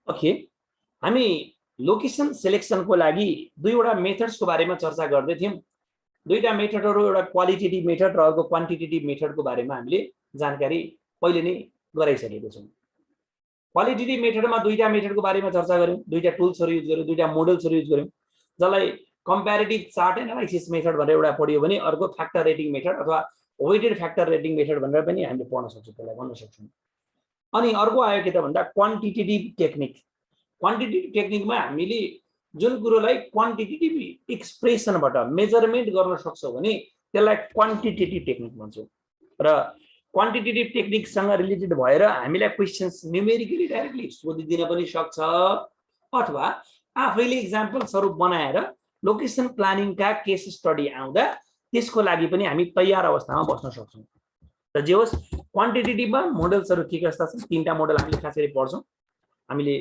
Okay, हामी location सिलेक्सनको लागि दुईवटा मेथड्सको बारेमा चर्चा गर्दै थियौं। दुईटा मेथडहरू, एउटा क्वालिटेटिभ मेथड र अर्को क्वान्टिटेटिभ मेथडको बारेमा हामीले जानकारी पहिले नै गराइसकेको छौं। क्वालिटेटिभ मेथडमा दुईटा मेथडको बारेमा चर्चा गर्यौं, दुईटा टुल्सहरू युज गर्यौं, दुईटा मोडल्सहरू युज गर्यौं, जसलाई कम्प्यारेटिभ चार्ट एनालाइसिस मेथड भनेर एउटा पढियो भने अर्को फ्याक्टर रेटिङ मेथड अथवा वेटेड फ्याक्टर रेटिङ मेथड भनेर पनि हामीले पढ्न सक्छौं, त्यसलाई भन्न सक्छौं। अनि अर्को आयो के त भन्दा क्वान्टिटेटिभ टेक्निक। क्वान्टिटेटिभ टेक्निकमा हामीले जुन कुरोलाई क्वान्टिटेटिभ एक्सप्रेसनबाट मेजरमेन्ट गर्न सक्छौं भने त्यसलाई क्वान्टिटेटिभ टेक्निक भन्छौं। र क्वान्टिटेटिभ टेक्निकसँग रिलेटेड भएर हामीलाई क्वेशन्स न्युमेरिकली डाइरेक्टली सोधिदिन पनि सक्छ, अथवा आफैले एक्जाम्पल स्वरूप बनाएर लोकेसन प्लानिङका केस स्टडी आउँदा त्यसको लागि पनि हामी तयार अवस्थामा बस्न सक्छौं। र जे होस्, क्वान्टिटेटिभमा मोडल्सहरू के कस्ता छन्, तीनटा मोडल हामीले खास गरी पढ्छौं। हामीले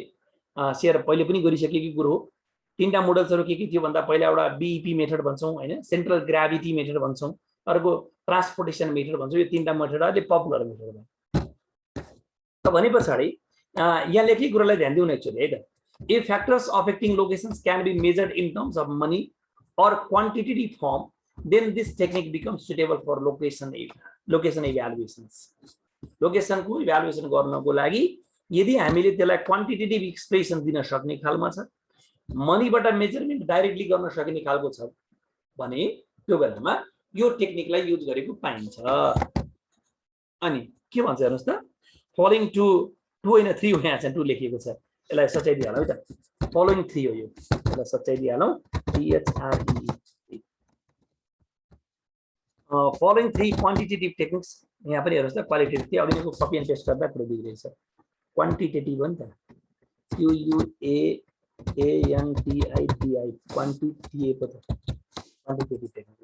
शेयर पहिले पनि गरिसकेको कुरो हो। तीनटा मोडल्सहरू के थियो भन्दा पहिला एउटा बीईपी मेथड भन्छौं हैन, सेन्ट्रल ग्राभिटी मेथड भन्छौं, अर्को ट्रान्सपोर्टेसन मेथड भन्छौं। यो तीनटा मेथड अहिले पपुलर मेथड भयो। त भने पछाडी यहाँ लेखेको कुरालाई ध्यान दिउन एकचोटि है त। If factors affecting locations can be measured in terms of money or quantitative form, then this technique becomes suitable for location evaluations. Location को evaluation गर्नको लागि यदि हामीले त्यसलाई क्वान्टिटेटिभ एक्सप्रेसन दिन सक्ने खालमा छ, मनीबाट मेजरमेन्ट डाइरेक्टली गर्न सकिने खालको छ भने त्यो बेलामा यो टेक्निकलाई युज गरेको पाइन्छ। अनि के भन्छ हेर्नुस् त, फलोइङ टु हैन 3 यहाँ चाहिँ 2 लेखिएको छ, यसलाई सच्याइदिहालौँ है त। फलोइङ 3 हो यो, यसलाई सच्याइदिहालौँ। Following 3 quantitative techniques. यहाँ पनि हेर्नुस् त, क्वालिटेटिभ थियो, अघिको कपी एन्ड पेस्ट गर्दा पुरै बिग्रेछ। क्वान्टिटेटिभ हो नि त, QUANTITIV, क्वान्टिटी पो त, quantitative technique.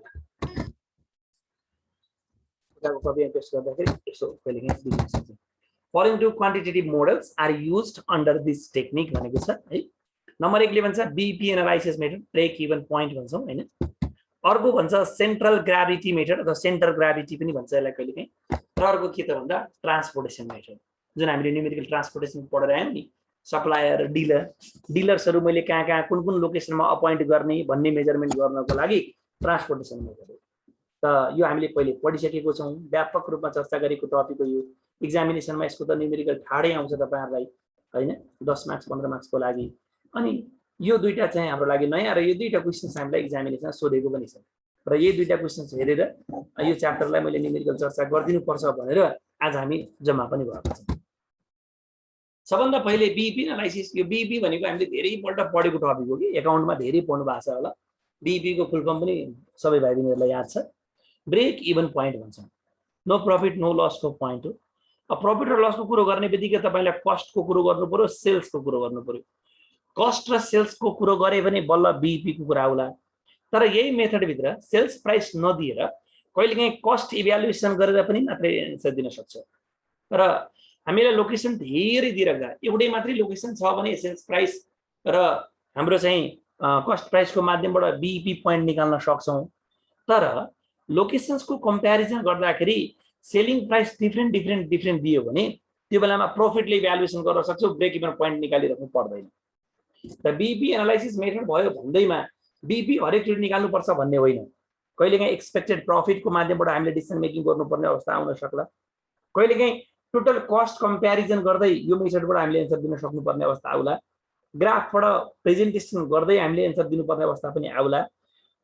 Copy and paste गर्दाखेरि यसो कहिले काहीँ बिग्रिन्छ। Following two quantitative models are used under this technique भनेको छ है। नम्बर 1 ले भन्छ BP analysis method, break even point भन्छौं हैन। अर्को भन्छ सेन्ट्रल ग्राभिटी मेथड अथवा सेन्टर ग्राभिटी पनि भन्छ यसलाई कहिले काहीँ। र अर्को के त भन्दा ट्रान्सपोर्टेसन मेथड, जुन हामीले न्युमेरिकल ट्रान्सपोर्टेसन पढेर आयौं नि। सप्लायर, डीलर्सहरु मैले कहाँ कुन लोकेसनमा अपोइन्ट गर्ने भन्ने मेजरमेन्ट गर्नको लागि ट्रान्सपोर्टेसन मेथड हो। त यो हामीले पहिले पढिसकेको छौं, व्यापक रूपमा चर्चा गरेको टपिक हो यो। एक्जामिनेसनमा यसको त न्युमेरिकल ठाडै आउँछ तपाईहरुलाई हैन, 10 मार्क्स 15 मार्क्सको लागि। अनि यो दुईटा चाहिँ हाम्रो लागि नयाँ, र यो दुईटा क्वेशन्स हामीलाई एक्जामिनेसनमा सोधेको पनि छ। र यही दुईटा क्वेशन्स हेरेर यो च्याप्टरलाई मैले न्युमेरिकल चर्चा गर्दिनु पर्छ भनेर आज हामी जम्मा पनि भएको छौं। सबभन्दा पहिले बीईपी एनालाइसिस। यो बीईपी भनेको हामीले धेरैपल्ट पढेको टपिक हो कि, एकाउन्टमा धेरै पढ्नु भएको छ होला। बीईपी को फुल फर्म पनि सबै भाइ बहिनीहरुलाई याद छ, ब्रेक इभन पोइन्ट भन्छौं। नो प्रॉफिट नो लस को पोइन्ट हो। प्रॉफिट र लस को कुरो गर्ने बित्तिकै तपाईलाई कस्ट को कुरो गर्नु पर्यो, सेल्स को कुरो गर्नु पर्यो। कस्ट र सेल्स को कुरो गरे भने बल्ल बीईपी को कुरा आउला। तर यही मेथड भित्र सेल्स प्राइस नदिएर कहिलेकाहीँ कस्ट इभ्यालुएसन गरेर पनि मात्रै एन्सर दिन सक्छ। र हामीले लोकेसन धेरै दिएर गए, एउटै मात्रै लोकेसन छ भने सेल्स प्राइस र हाम्रो चाहिँ कस्ट प्राइस को माध्यमबाट बीईपी पोइन्ट निकाल्न सक्छौं। तर लोकेसन्स को कम्प्यारिजन गर्दाखेरि सेलिङ प्राइस डिफरेन्ट दियो भने त्यो बेलामा प्रॉफिटले इभ्यालुएसन गर्न सक्छौ, ब्रेक इभन पोइन्ट निकालिराख्नु पर्दैन। त बीईपी एनालाइसिस मेथड भयो भन्दैमा बीईपी हरेक चोटी निकाल्नु पर्छ भन्ने होइन। कहिलेकाहीँ एक्सपेक्टेड प्रॉफिट को माध्यमबाट हामीले डिसिजन मेकिङ गर्नुपर्ने अवस्था आउन सक्ला। कहिलेकाहीँ टोटल कस्ट कम्प्यारिजन गर्दै यो मेथडबाट हामीले एन्सर दिन सक्नुपर्ने अवस्था आउला। ग्राफबाट प्रेजेन्टेसन गर्दै हामीले एन्सर दिनुपर्ने अवस्था पनि आउला।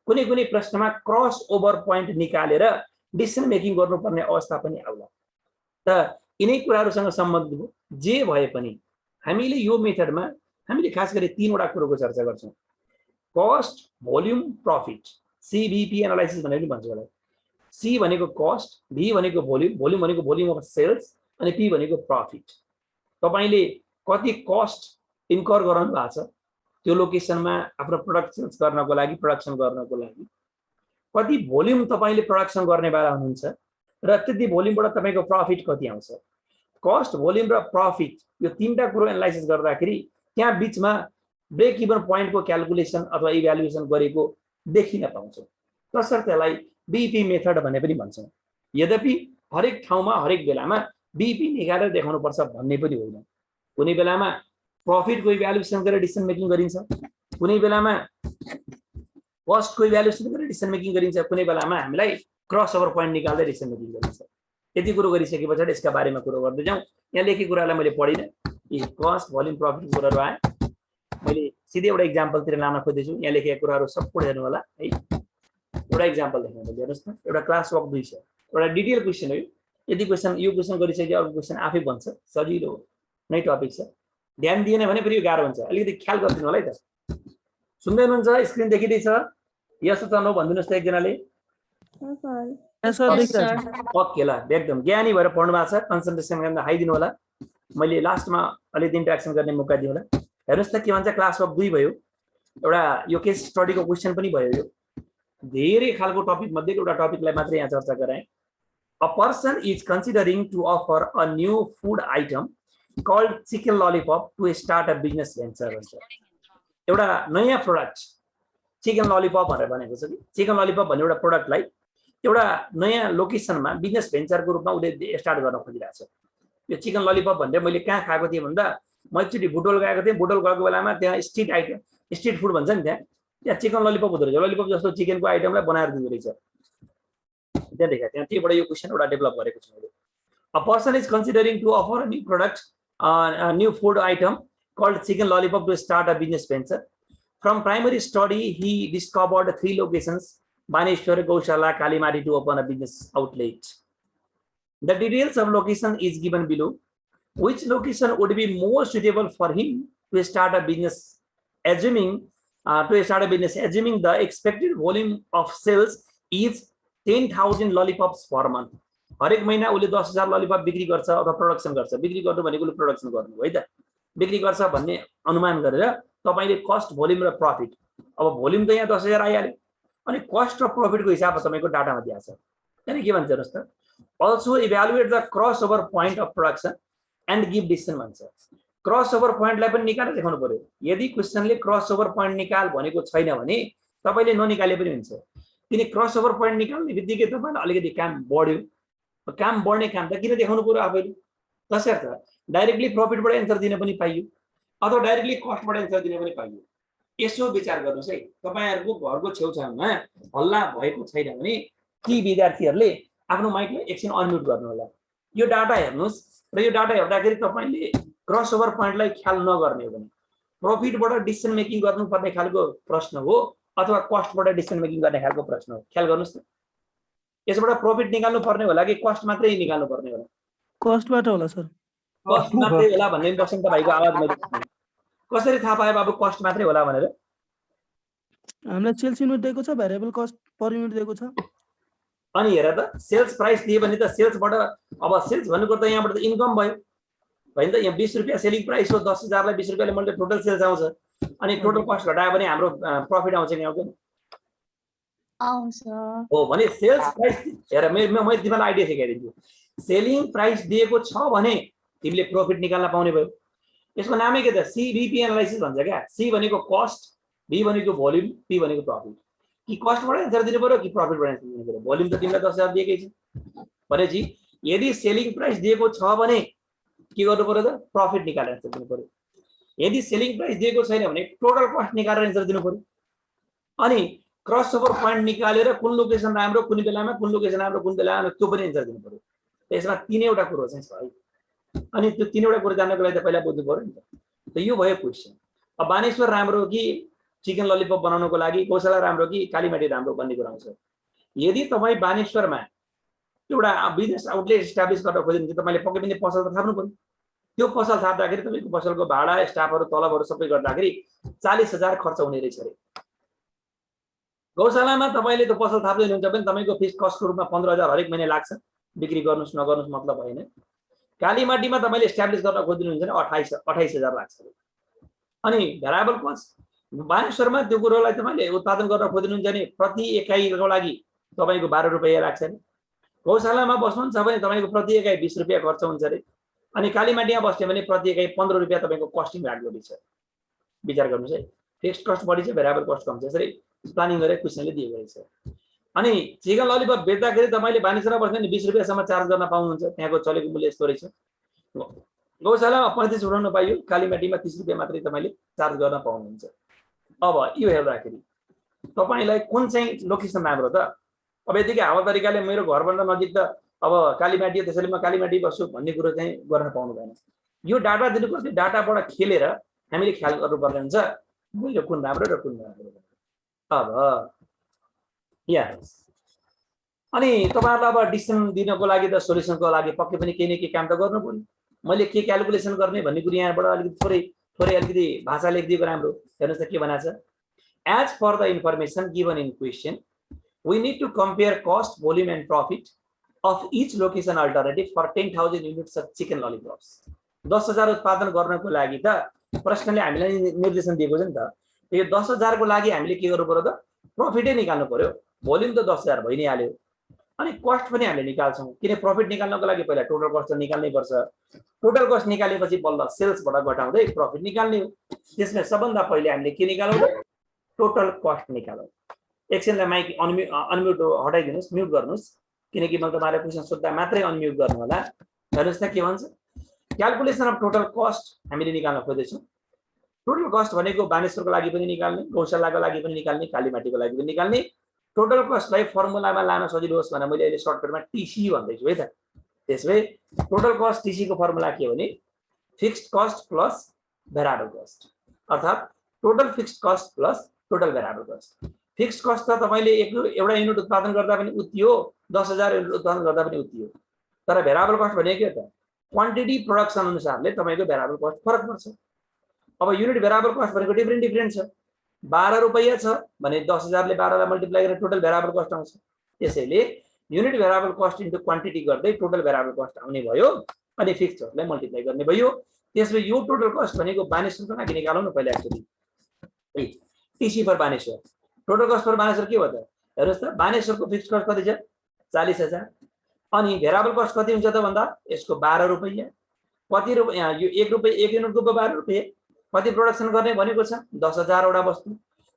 कुनै प्रश्नमा क्रस ओभर पोइन्ट निकालेर डिसिजन मेकिङ गर्नुपर्ने अवस्था पनि आउला। त यिनै कुराहरुसँग सम्बन्धित हो। जे भए पनि हामीले यो मेथडमा हामीले खास गरी तीनवटा कुरोको चर्चा गर्छौं। कस्ट, भोल्युम, प्रॉफिट, सीभीपी एनालाइसिस भनेर पनि भन्छ यसलाई। सी भनेको कस्ट, भी भनेको भोल्युम, भोल्युम भनेको भोल्युम अफ सेल्स, अनि पी भनेको प्रॉफिट। तपाईले कति कस्ट इन्कर गराउनु भएको छ त्यो लोकेसनमा आफ्नो प्रोडक्ट सेल्स गर्नको लागि, प्रोडक्सन गर्नको लागि, कति भोल्युम तपाईले प्रोडक्सन गर्ने बेला हुनुहुन्छ र त्यति भोल्युमबाट तपाईको प्रॉफिट कति आउँछ। कस्ट, भोल्युम र प्रॉफिट यो तीनटा कुरो एनालाइसिस गर्दाखेरि त्यहाँ बीचमा ब्रेक इभन पोइन्ट को क्याल्कुलेसन अथवा इभ्यालुएसन गरेको देखिन पाउँछौं। तसर्थ यसलाई बीईपी मेथड भने पनि भन्छौं। यद्यपि हरेक ठाउँमा हरेक बेलामा बीईपी निकालेर देखाउनु पर्छ भन्ने पनि होइन। कुनै बेलामा प्रॉफिटको इभ्यालुएसन गरेर डिसिजन मेकिङ गरिन्छ, कुनै बेलामा कस्टको इभ्यालुएसन गरेर डिसिजन मेकिङ गरिन्छ, कुनै बेलामा हामीलाई क्रस ओभर पोइन्ट निकाल्दै डिसिजन मेकिङ गरिन्छ। यति कुरो गरिसके पछाडि यसका बारेमा कुरो गर्दै जाउँ। यहाँ लेखेको कुरालाई मैले पढिनँ, यी कस्ट भोल्युम प्रफिट कुराहरू आए, मैले सिधै एउटा इक्जाम्पलतिर लान खोज्दैछु। यहाँ लेखेका कुराहरू सम्पूर्ण हेर्नु होला है। एउटा इक्जाम्पल लेख्नु होला, हेर्नुहोस् न। एउटा क्लास वर्क 2 छ, एउटा डिटेल क्वेसन हो। यदि क्वेसन यो क्वेसन गरिसके अर्को क्वेसन आफै बन्छ, सजिलो नै टपिक छ। ध्यान दिएन भने फेरि यो गाह्रो हुन्छ, अलिकति ख्याल गरिदिनु होला है त। सुन्दै हुनुहुन्छ? स्क्रिन देखिँदैछ? यस अथवा नो भनिदिनुहोस् त एकजनाले। ओके ल, एकदम ज्ञानी भएर पढ्नु भएको छ, कन्सन्ट्रेसन गर्न हाई दिनु होला। मैले लास्टमा अलिकति इन्ट्रेक्सन गर्ने मौका दिनु होला। हेर्नुहोस् त के भन्छ, क्लास वर्क 2 भयो, एउटा यो केस स्टडीको क्वेसन पनि भयो। यो धेरै खालको टपिक मध्येको एउटा टपिकलाई मात्रै यहाँ चर्चा गराएँ। A person is considering to offer a new food item called chicken lollipop to start a business venture भन्छ। एउटा नयाँ प्रोडक्ट चिकन ललिपप भनेर भनेको छ कि चिकन ललिपप भन्ने एउटा प्रोडक्टलाई एउटा नयाँ लोकेसनमा बिजनेस भेन्चरको रूपमा उसले स्टार्ट गर्न खोजिरहेको छ। यो चिकन ललिपप भनेर मैले कहाँ खाएको थिएँ भन्दा म एकचोटि बुटोल गएको थिएँ। बुटोल गएको बेलामा त्यहाँ स्ट्रिट आइटम, स्ट्रिट फुड भन्छ नि, त्यहाँ चिकन ललिपप हुँदो रहेछ। ललिपप जस्तो चिकनको आइटमलाई बनाएर दिँदो रहेछ। त्यहाँ देखाएको त्यहाँ त्यहीबाट यो क्वेसन एउटा डेभलप गरेको छु मैले। A person is considering to offer a new product, new food item called chicken lollipop to start a business venture. From primary study, he discovered 3 locations, Baneshwar, Gaushala, Kalimati, to open a business outlet. The details of location is given below. Which location would be more suitable for him to start a business, assuming the expected volume of sales is 10,000 lollipops per month. हरेक महीना उसले 10,000 lollipop बिक्री गर्छ अथवा production गर्छ। बिक्री गर्नु भनेको प्रोडक्सन गर्नु है त, बिक्री गर्छ भन्ने अनुमान गरेर तपाईले कस्ट, भोल्युम र प्रॉफिट, अब भोल्युम त यहाँ 10,000 आइहाल्यो, अनि कस्ट र प्रॉफिटको हिसाब तपाईको डाटामा दिएको छ। अनि के भन्छ हेर्नुस् त, also evaluate the crossover point of production and give decision भन्छ। क्रसओभर पोइन्टलाई पनि निकालेर देखाउनु पर्यो। यदि क्वेशनले क्रसओभर पोइन्ट निकाल भनेको छैन भने तपाईले ननिकाले पनि हुन्छ, किन क्रसओभर पोइन्ट निकाल्ने बित्तिकै तपाईलाई अलिकति काम बढ्यो। काम बढ्ने काम त किन देखाउनु पर्यो आफैले? तसर्थ डाइरेक्टली प्रॉफिटबाट एन्सर दिन पनि पाइयो अथवा डाइरेक्टली कस्टबाट एन्सर दिन पनि पाइयो। यसो विचार गर्नुस् है, तपाईहरुको घरको छेउछाउमा हल्ला भएको छैन भने ती विद्यार्थीहरुले आफ्नो माइकलाई एकछिन अनम्युट गर्नु होला। यो डाटा हेर्नुस् र यो डाटा हेर्दाखेरि तपाईले क्रसओभर पोइन्टलाई ख्याल नगर्ने हो भने प्रॉफिटबाट डिसिजन मेकिङ गर्नुपर्ने खालको प्रश्न हो अथवा कस्टबाट डिसिजन मेकिङ गर्ने खालको प्रश्न हो। ख्याल गर्नुस् न, यसबाट प्रॉफिट निकाल्नु पर्ने होला कि कस्ट मात्रै निकाल्नु पर्ने होला? कस्टबाट होला सर। कस्ट मात्रै होला भन्ने बसन्त भाइको आवाज मैले कसरी थाहा पाए बाबु कस्ट मात्रै होला भनेर? हामीलाई सेल्स युनिट दिएको छ, भेरिएबल कस्ट पर युनिट दिएको छ। अनि हेर त, सेल्स प्राइस दिए भने त सेल्सबाट, अब सेल्स भन्नुको त यहाँबाट त इन्कम भयो हैन त। यहाँ 20 रुपैयाँ सेलिङ प्राइस हो, 10,000 लाई 20 रुपैयाँले मैले टोटल सेल्स आउँछ, अनि टोटल कस्ट घटायो भने हाम्रो प्रॉफिट आउँछ कि आउँदैन? आउँछ। हो भने सेल्स प्राइस हेर, मैले तिमीलाई आइडिया सिकाइदिन्छु। सेलिङ प्राइस दिएको छ भने तिमीले प्रॉफिट निकाल्न पाउने भयो। यसको नामै के त, सीबीपी एनालाइसिस भन्छ क्या। सी भनेको कस्ट, बी भनेको भोल्युम, पी भनेको प्रॉफिट। कि कस्टबाट एन्सर दिनु पर्यो कि प्रॉफिटबाट एन्सर दिनु पर्यो? भोल्युम त तिमीलाई 10,000 दिएकै छ भनेपछि यदि सेलिङ प्राइस दिएको छ भने के गर्नु पर्यो त? प्रॉफिट निकालेर एन्सर दिनु पर्यो। यदि सेलिङ प्राइस दिएको छैन भने टोटल कस्ट निकालेर एन्सर दिनु पर्यो। अनि क्रसओभर पोइन्ट निकालेर कुन लोकेसन राम्रो, कुन बेलामा कुन लोकेसन राम्रो, कुन बेलामा त्यो पनि एन्सर दिनु पर्यो। त्यसमा तीनैवटा कुरो चाहिँ छ है। अनि त्यो तीनवटा कुरो जान्नको लागि त पहिला बुझ्नु पर्यो नि त। त यो भयो क्वेशन। अब बानेश्वर राम्रो कि चिकन ललिपप बनाउनको लागि गौशाला राम्रो कि कालीमाटी राम्रो भन्ने कुरा आउँछ। यदि तपाईँ बानेश्वरमा एउटा बिजनेस आउटलेट इस्टाब्लिस गर्न खोज्नुहुन्छ, तपाईले पक्कै पनि पसल त थाप्नु पर्यो। त्यो पसल थाप्दाखेरि तपाईको पसलको भाडा, स्टाफहरु, तलबहरु सबै गर्दाखेरि 40,000 खर्च हुने रहेछ रे। गौशालामा तपाईले त्यो पसल थाप्दै हुनुहुन्छ भने तपाईको फिक्स कस्टको रूपमा 15,000 हरेक महिना लाग्छ। बिक्री गर्नुस् नगर्नुस् मतलब हैन। कालीमाटीमा तपाईले इस्टाब्लिस गर्न खोज्नुहुन्छ भने 28,000 लाग्छ। अनि भेरिएबल कस्ट बानेश्वरमा त्यो कुरोलाई तपाईले उत्पादन गर्न खोज्नुहुन्छ भने प्रति एकाइको लागि तपाईको 12 रुपैयाँ लाग्छ नि। गौशालामा बस्नुहुन्छ भने तपाईको प्रति एकाइ 20 रुपैयाँ खर्च हुन्छ रे। अनि कालीमाटीमा बस्ने भने प्रति एकाइ 15 रुपैयाँ तपाईको कस्टिङ लाग्दो रहेछ। विचार गर्नुस् है, फिक्स्ड कस्ट बढी छ, भेरिएबल कस्ट कम छ। यसरी प्लानिङ गरेर क्वेशनले दिएको रहेछ। अनि चिकन ललिपप बेच्दाखेरि तपाईले बानेश्वरमा बस्ने भने 20 रुपैयाँसम्म चार्ज गर्न पाउनुहुन्छ। त्यहाँको चलेको मूल्य यस्तो रहेछ। गौशालामा 35 उठाउन पाइयो, कालीमाटीमा 30 रुपियाँ मात्रै तपाईले चार्ज गर्न पाउनुहुन्छ। अब यो हेर्दाखेरि तपाईलाई कुन चाहिँ लोकेसन राम्रो त? अब यतिकै हावा तरिकाले मेरो घरभन्दा नजिक त अब कालीमाटी हो त्यसैले म कालीमाटी बस्छु भन्ने कुरो चाहिँ गर्न पाउनु भएन। यो डाटा दिनुपर्छ, डाटाबाट खेलेर हामीले ख्याल गर्नुपर्ने हुन्छ मैले कुन राम्रो र कुन नराम्रो। अब यस अनि तपाईहरुलाई अब डिसिजन दिनको लागि त सोलुसनको लागि पक्कै पनि केही न केही काम त गर्नु पर्यो। मैले के क्याल्कुलेसन गर्ने भन्ने कुरा यहाँबाट अलिकति थोरै अलिकति भाषा लेखिदिएको राम्रो। हेर्नुस् त के भनेको छ, as per the information given in question we need to compare cost, volume and profit of each location alternative for 10,000 units of chicken lollipops। 10,000 उत्पादन गर्नको लागि त प्रश्नले हामीलाई निर्देशन दिएको छ नि त। यो 10,000 को लागि हामीले के गर्नु पर्यो त? प्रफिटै निकाल्नु पर्यो। भोल्युम त 10,000 भइ नै हाल्यो। अनि कस्ट पनि हामीले निकाल्छौं, किन प्रफिट निकाल्नको लागि पहिला टोटल कस्ट निकाल्नै पर्छ। टोटल कस्ट निकालेपछि बल्ल सेल्सबाट घटाउँदै प्रफिट निकाल्ने हो। त्यसमा सबभन्दा पहिले हामीले के निकालौं त? टोटल कस्ट निकालौं। एकछिनलाई माइक अनम्युट हटाइदिनुस्, म्युट गर्नुस्, किनकि म तपाईलाई क्वेशन सोध्दा मात्रै अनम्युट गर्नु होला। हेर्नुस् त के भन्छ, क्याल्कुलेसन अफ टोटल कस्ट हामीले निकाल्न खोज्दैछौँ। टोटल कस्ट भनेको बानेश्वरको लागि पनि निकाल्ने, गौशालाको लागि पनि निकाल्ने, कालीमाटीको लागि पनि निकाल्ने। टोटल कस्टलाई फर्मुलामा लान सजिलो होस् भनेर मैले अहिले सर्टकटमा टीसी भन्दैछु है त। त्यसैले टोटल कस्ट टीसी को फर्मुला के हो भने fixed cost plus variable cost, अर्थात total fixed cost plus total variable cost. Fixed cost त तपाईले एउटा युनिट उत्पादन गर्दा पनि उति हो, 10,000 युनिट उत्पादन गर्दा पनि उति हो। तर भेरिएबल कस्ट भनेको के त? क्वान्टिटी प्रोडक्सन अनुसारले तपाईको भेरिएबल कस्ट फरक पर्छ। अब युनिट भेरिएबल कस्ट भनेको डिफरेन्ट छ। 12 रुपैयाँ छ भने 10,000 ले 12 लाई मल्टिप्लाई गरेर टोटल भेरिएबल कस्ट आउँछ। त्यसैले unit variable cost into quantity गर्दै टोटल भेरिएबल कस्ट आउने भयो अनि फिक्स्ड कस्टलाई मल्टिप्लाई गर्ने भयो। त्यसले यो टोटल कस्ट भनेको बानेश्वरको लागि निकालौं न पहिला actually. TC for Baneshwar, total cost for Baneshwar के हो त? हेर्नुस् त, बानेश्वरको फिक्स्ड कस्ट कति छ? 40,000। अनि भेरिएबल कस्ट कति हुन्छ त भन्दा यसको 12 रुपैयाँ। कति रुपैयाँ? यो 1 रुपैयाँ 1 युनिटको 12 रुपैयाँ। कति प्रोडक्सन गर्ने भनेको छ? 10,000 वटा वस्तु।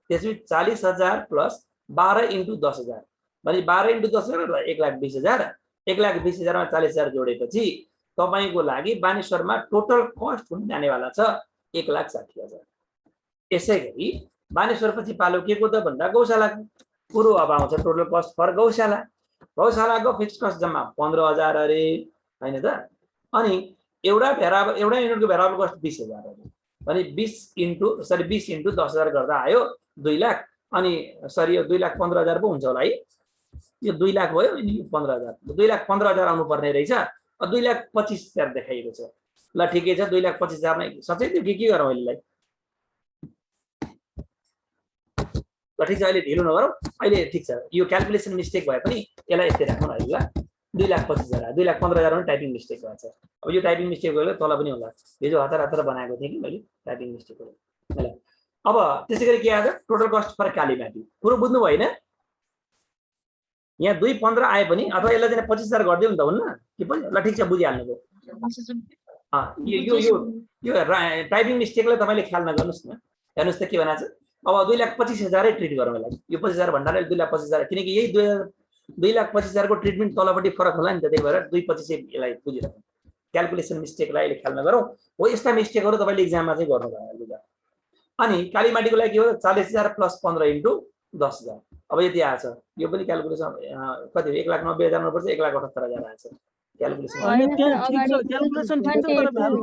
त्यसपछि 40,000 प्लस 12 इन्टु 10,000 भने 12 इन्टु 10,000 1,20,000। 1,20,000 मा 40,000 जोडेपछि तपाईको लागि बानेश्वरमा टोटल कस्ट हुन जानेवाला छ 1,60,000। यसैगरी बानेश्वर पछि पालो के को त भन्दा गौशालाको कुरो अब आउँछ। टोटल कस्ट फर गौशाला, गौशालाको फिक्स्ड कस्ट जम्मा 15,000 अरे हैन त। अनि एउटा युनिटको भेरिएबल कस्ट 20,000 अरे भने 20 इन्टु 10,000 गर्दा आयो 2 लाख। अनि सरी यो 2,15,000 पो हुन्छ होला है। यो 2 लाख भयो अनि यो 15,000, 2,15,000 आउनु पर्ने रहेछ। 2,25,000 देखाइएको छ। ल ठिकै छ, 2,25,000 नै सच्चै त्यो के गरौँ अहिले? ल ठिक छ, अहिले ढिलो नगरौँ। अहिले ठिक छ, यो क्याल्कुलेसन मिस्टेक भए पनि यसलाई यस्तै राखौँ अहिले। ल 2,25,000 2,15,000 पनि टाइपिङ मिस्टेक भएछ। अब यो टाइपिङ मिस्टेक भयो तल पनि होला। यो जो हतार बनाएको थिएँ कि मैले टाइपिङ मिस्टेक हो। ल अब त्यसैगरी के आयो? Total cost for Kalimati. कुरो बुझ्नु भएन? यहाँ 2,15 आए पनि अथवा यसलाई चाहिँ 25,000 गरिदिउँ त हुन्न के पनि? ल ठिक छ, बुझिहाल्नु भयो। यो टाइपिङ मिस्टेकलाई तपाईले ख्याल नगर्नुस् न। हेर्नुस् त के भनेको छ, अब 2,25,000 ट्रिट गरौँ यसलाई। यो 25,000 भन्नाले 2,25,000 किनकि यही 2,25,000 को ट्रिटमेन्ट तलपट्टि फरक होला नि त। त्यही भएर 2,25,000 यसलाई बुझिराख्नु। क्याल्कुलेसन मिस्टेकलाई अहिले ख्याल नगरौँ। हो यस्ता मिस्टेकहरु तपाईले एक्जाममा चाहिँ गर्नु भयो। अनि कालीमाटीको लागि के हो? 40,000 प्लस 15 इन्टु 10,000। अब यति आछ। यो पनि क्याल्कुलेसन कति? 1,90,000 हुनुपर्छ, 1,78,000 आछ क्याल्कुलेसन। क्याल्कुलेसन ठिक छ तर भ्यालु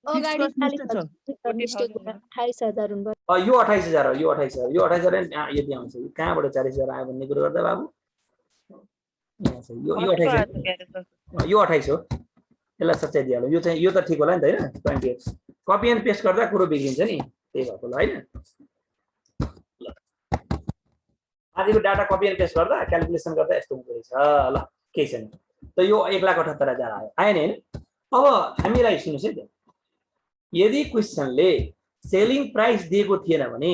अगाडि फिक्स्ड कस्ट मिस्टेक 28,000 हुनु हो। यो 28,000 हो, यो 28,000 यति आउँछ। कहाँबाट 40,000 आयो भन्ने कुरो गर्दा बाबु यो 28 यो 28 हो। यसलाई सच्चाइ दिइहाल्नु। यो चाहिँ यो त ठिक होला नि त हैन? 28 कपी एन्ड पेस्ट गर्दा कुरो बिग्रिन्छ नि, त्यही भएको ल हैन? आदिको डाटा कपी एन्ड पेस्ट गर्दा क्याल्कुलेसन गर्दा यस्तो हुँदो रहेछ। ल केही छैन। त यो 1,78,000 आयो, आएन हैन? अब हामीलाई सुन्नुस् है त, यदि क्वेशनले सेलिङ प्राइस दिएको थिएन भने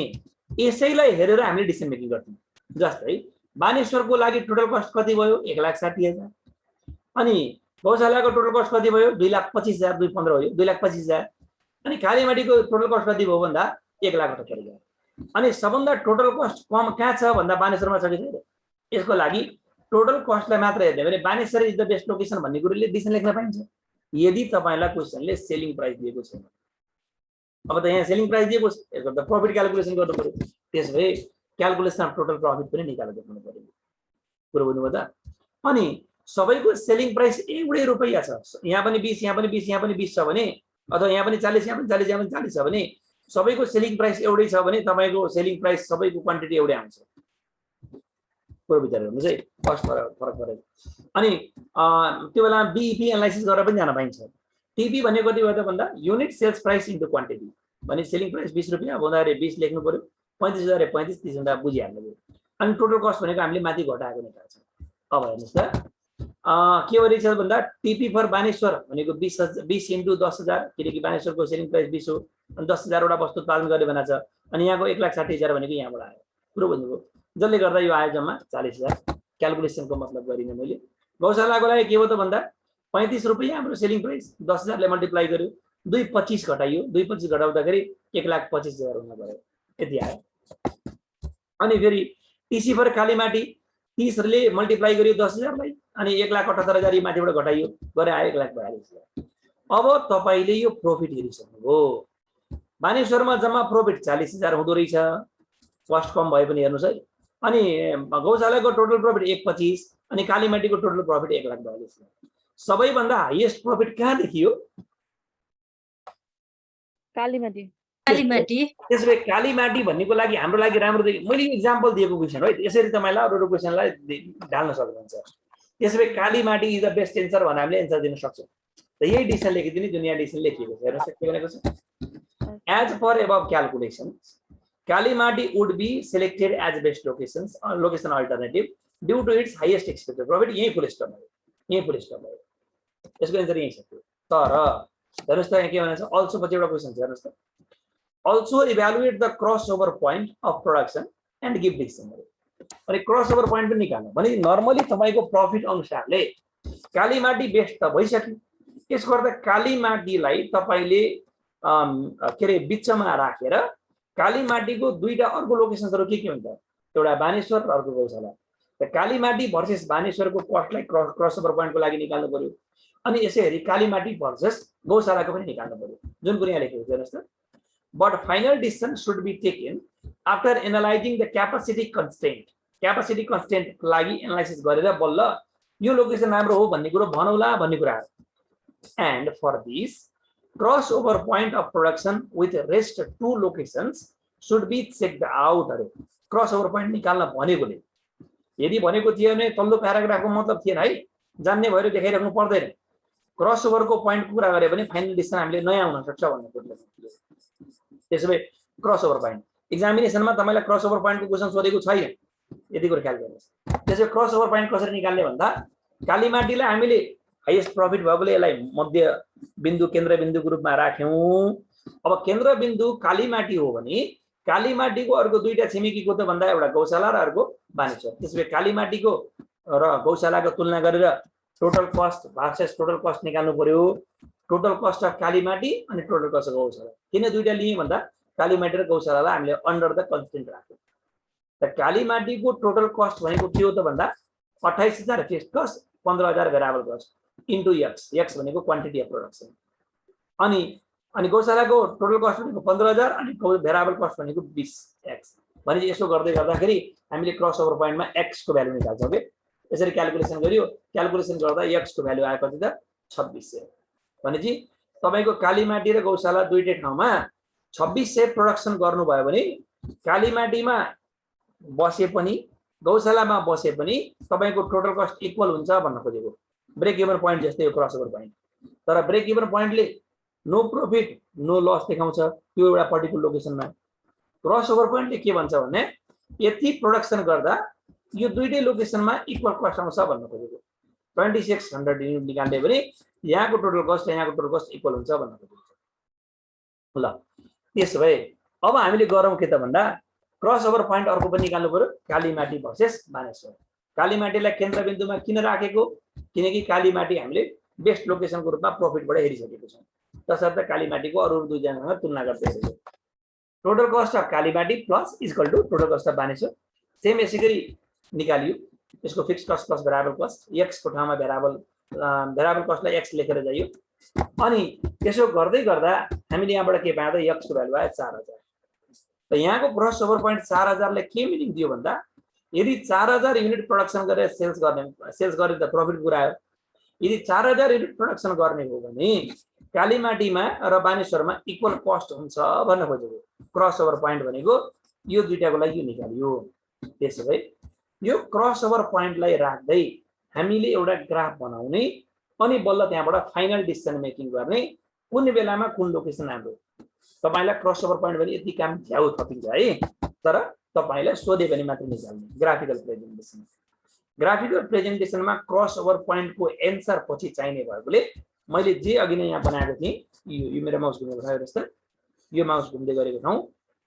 यसैलाई हेरेर हामीले डिसिजन मेकिङ गर्थ्यौं। जस्तै बानेश्वरको लागि टोटल कस्ट कति भयो? 1,60,000। अनि गौशालाको टोटल कस्ट कति भयो? 2,25,000। 2,15 हो, 2,25,000। अनि कालीमाटीको टोटल कस्ट कति भयो भन्दा 1,78,000। अनि सबभन्दा टोटल कस्ट कम कहाँ छ भन्दा बानेश्वरमा छ कि छैन? यसको लागि टोटल कस्टलाई मात्र हेर्ने भने Baneshwar is the best location भन्ने कुरोले डिसिजन लेख्न पाइन्छ। यदि तपाईलाई क्वेशनले सेलिङ प्राइस दिएको छैन, अब त यहाँ सेलिङ प्राइस दिएको छ, यसको त प्रॉफिट क्याल्कुलेसन गर्नु पर्यो, त्यसभए क्याल्कुलेसन अफ टोटल प्रॉफिट पनि निकालेर देखाउनु पर्यो। कुरो बुझ्नुभयो त? अनि सबैको सेलिङ प्राइस एउटै रुपैयाँ छ, यहाँ पनि 20, यहाँ पनि 20, यहाँ पनि 20 छ भने, अथवा यहाँ पनि 40, यहाँ पनि 40, यहाँ पनि 40 छ भने सबैको सेलिङ प्राइस एउटै छ भने तपाईको सेलिङ प्राइस सबैको क्वान्टिटी एउटै आउँछ। कुरो विचार गर्नुस् है, कस्ट फरक परेको। अनि त्यो बेला बीईपी एनालाइसिस गरेर पनि जान पाइन्छ। टीपी भनेको कति भयो त भन्दा unit sales price into quantity, भने सेलिङ प्राइस 20 रुपैयाँ हुँदाखेरि 20 लेख्नु पर्यो, 35,000 35, 30 हुँदा बुझिहाल्नु पर्यो। अनि टोटल कस्ट भनेको हामीले माथि घटाएको निकाल्छ। अब हेर्नुस् त के हो रहेछ भन्दा टीपी फर बानेश्वर भनेको 20 इन्टु 10,000, किनकि बानेश्वरको सेलिङ प्राइस 20 हो अनि 10,000 वटा वस्तु उत्पादन गर्ने भनेको छ, अनि यहाँको 1,60,000 भनेको यहाँबाट आयो। कुरो बुझ्नुभयो? जसले गर्दा यो आयो जम्मा 40,000। क्याल्कुलेसनको मतलब गरिने मैले। गौशालाको लागि के हो त भन्दा 35 रुपैयाँ हाम्रो सेलिङ प्राइस, 10,000 ले मल्टिप्लाई गर्यो, 225 घटाइयो, 225 घटाउँदाखेरि 1,25,000 हुन पर्यो, यति आयो। अनि फेरि टीसी फर कालीमाटी 30 ले मल्टिप्लाई गर्यो 10,000 लाई, अनि 1,78,000 माथिबाट घटाइयो, गरे आयो 1,42,000। अब तपाईले यो प्रॉफिट हेरिसक्नुभयो। बानेश्वरमा जम्मा प्रॉफिट 40,000 हुँदो रहेछ, कस्ट कम भए पनि हेर्नुस् है। अनि गौशालाको टोटल प्रॉफिट 125, अनि कालीमाटीको टोटल प्रॉफिट 1,42,000। सबैभन्दा हाईएस्ट प्रॉफिट कहाँ देखियो? कालीमाटी। त्यसले कालीमाटी भन्नेको लागि हाम्रो लागि राम्रो देखि मैले एक्जाम्पल दिएको क्वेशन है, यसरी तपाईलाई अरु क्वेशनलाई ढाल्न सक्नुहुन्छ। त्यसले Kalimati is the best answer भने हामीले एन्सर दिन सक्छौं। त यही डिसिसन लेखिदिने, जुन यहाँ डिसिसन लेखिएको छ हेर्नुस् के भनेको छ। As per above calculations Kalimati would be selected as best location alternative due to its highest expected profit. यही फुल स्टप भयो, यही फुल स्टप भयो, यसको एन्सर यही छ। तर हेर्नुस् त यहाँ के भनेको छ, अल्सो पछि एउटा क्वेशन छ हेर्नुस् त। Also evaluate the crossover point of production and give decision। अनि crossover point पनि निकाल्नु भने नर्मली तपाईको प्रॉफिट अनुसारले कालीमाटी बेस्ट त भइसक्यो। यसको अर्थ कालीमाटीलाई तपाईले के रे बिचमा राखेर कालीमाटीको दुईटा अर्को लोकेसनहरु के हुन्छ, एउटा बानेश्वर र अर्को गौशाला। त कालीमाटी भर्सेस बानेश्वरको कस्टलाई क्रसओभर पोइन्टको लागि निकाल्नु पर्यो। अनि यसैगरी कालीमाटी भर्सेस गौशालाको पनि निकाल्नु पर्यो, जुन कुरा यहाँ लेखेको छ हेर्नुस् त। But final decision should be taken after analyzing the capacity constraint। Capacity constraint लागि एनालाइसिस गरेर बल्ल यो लोकेसन राम्रो हो भन्ने कुरो भनौला भन्ने कुरा हो। And for this crossover point of production with rest two locations should be checked out। अरे crossover point निकाल्न भनेकोले यदि भनेको थियो भने तल्लो प्याराग्राफको मतलब थिएन है, जान्ने भएर देखाइराख्नु पर्दैन। क्रसओभरको पोइन्टको कुरा गरे भने फाइनल डिसिसन हामीले नयाँ हुन सक्छ भन्ने कुरा। त्यसैले क्रसओभर पोइन्ट एक्जामिनेसनमा तपाईलाई क्रसओभर पोइन्टको क्वेशन सोधेको छैन, यति कुरा ख्याल गर्नुस्। त्यसैले क्रसओभर पोइन्ट कसरी निकाल्ने भन्दा कालीमाटीलाई हामीले हाईएस्ट प्रॉफिट भएकोले यसलाई मध्य बिन्दु केन्द्र बिन्दुको रूपमा राख्यौं। अब केन्द्र बिन्दु कालीमाटी हो भने कालीमाटीको अर्को दुईटा छिमेकीको त भन्दा एउटा गौशाला र अर्को बानेश्वर। त्यसैले कालीमाटीको र गौशालाको तुलना गरेर total cost versus total cost निकाल्नु पर्यो। टोटल कस्ट अफ कालीमाटी अनि टोटल कस्ट अफ गौशाला, किन दुईटा लिए भन्दा कालीमाटी र गौशालालाई हामीले अन्डर द कन्स्टेन्ट राख्यौं। त कालीमाटीको टोटल कस्ट भनेको के हो त भन्दा 28,000 fixed cost, 15,000 variable cost into x. X भनेको क्वान्टिटी अफ प्रोडक्सन। अनि गौशालाको टोटल कस्ट भनेको 15,000 अनि भेरिएबल कस्ट भनेको 20x। भने यसो गर्दै गर्दाखेरि हामीले क्रसओभर पोइन्टमा x को भ्यालु निकाल्छौं के। यसरी क्याल्कुलेसन गरियो, क्याल्कुलेसन गर्दा x को भ्यालु आयो कति त 2600। भनेपछि तपाईको कालीमाटी र गौशाला दुईटै ठाउँमा 2600 प्रोडक्सन गर्नुभयो भने कालीमाटीमा बसे पनि गौशालामा बसे पनि तपाईको टोटल कस्ट इक्वल हुन्छ भन्न खोजेको। ब्रेक इभन पोइन्ट जस्तै यो क्रसओभर पोइन्ट। तर ब्रेक इभन पोइन्टले नो प्रॉफिट नो लस देखाउँछ त्यो एउटा पर्टिकुलर लोकेसनमा। क्रसओभर पोइन्टले के भन्छ भने यति प्रोडक्सन गर्दा यो दुईटै लोकेसनमा इक्वल कस्ट आउँछ भन्न खोजेको। 2600 युनिट निकाल्ने भने यहाँको टोटल कस्ट र यहाँको टोटल कस्ट इक्वल हुन्छ भन्न खोजेको छ। ल त्यसोभए अब हामीले गरौँ के त भन्दा क्रसओभर पोइन्ट अर्को पनि निकाल्नु पर्यो, कालीमाटी भर्सेस बानेश्वर। कालीमाटीलाई केन्द्रबिन्दुमा किन राखेको, किनकि कालीमाटी हामीले बेस्ट लोकेसनको रूपमा प्रॉफिटबाट हेरिसकेको छौं। तसर्थ कालीमाटीको अरु दुईजनासँग तुलना गर्दै हेरेको। Total cost of Kalimati plus equal to total cost of Baneshwar. Same यसैगरी निकालियो। यसको fixed cost plus variable cost, x को ठाउँमा भेरिएबल कस्टलाई एक्स लेखेर जाइयो अनि यसो गर्दै गर्दा हामीले यहाँबाट के पायौँ त x को भ्यालु आयो 4000 त यहाँको ग्रोस ओभर पोइन्ट 4000 ले के मिनिङ दियो भन्दा यदि 4000 युनिट प्रोडक्सन गरेर सेल्स गरे त प्रफिट कुरा आयो यदि 4000 युनिट प्रोडक्सन गर्ने हो भने कालीमाटीमा र बानेश्वरमा इक्वल कस्ट हुन्छ भन्न खोजेको क्रस ओभर पोइन्ट भनेको यो दुईटाको लागि यो निकालियो त्यसैले यो क्रस ओभर पोइन्टलाई राख्दै हामीले एउटा ग्राफ बनाउने अनि बल्ल त्यहाँबाट फाइनल डिसिजन मेकिङ गर्ने कुन बेलामा कुन लोकेसन राम्रो तपाईलाई क्रस ओभर पोइन्ट भने यति काम झ्याउ थपिन्छ है तर तपाईलाई सोधे भने मात्र निकाल्ने ग्राफिकल प्रेजेन्टेसनमा क्रस ओभर पोइन्टको एन्सर पछि चाहिने भएकोले मैले जे अघि नै यहाँ बनाएको थिएँ यो मेरो माउस घुमेको छ हेर्नुस् त यो माउस घुम्दै गरेको ठाउँ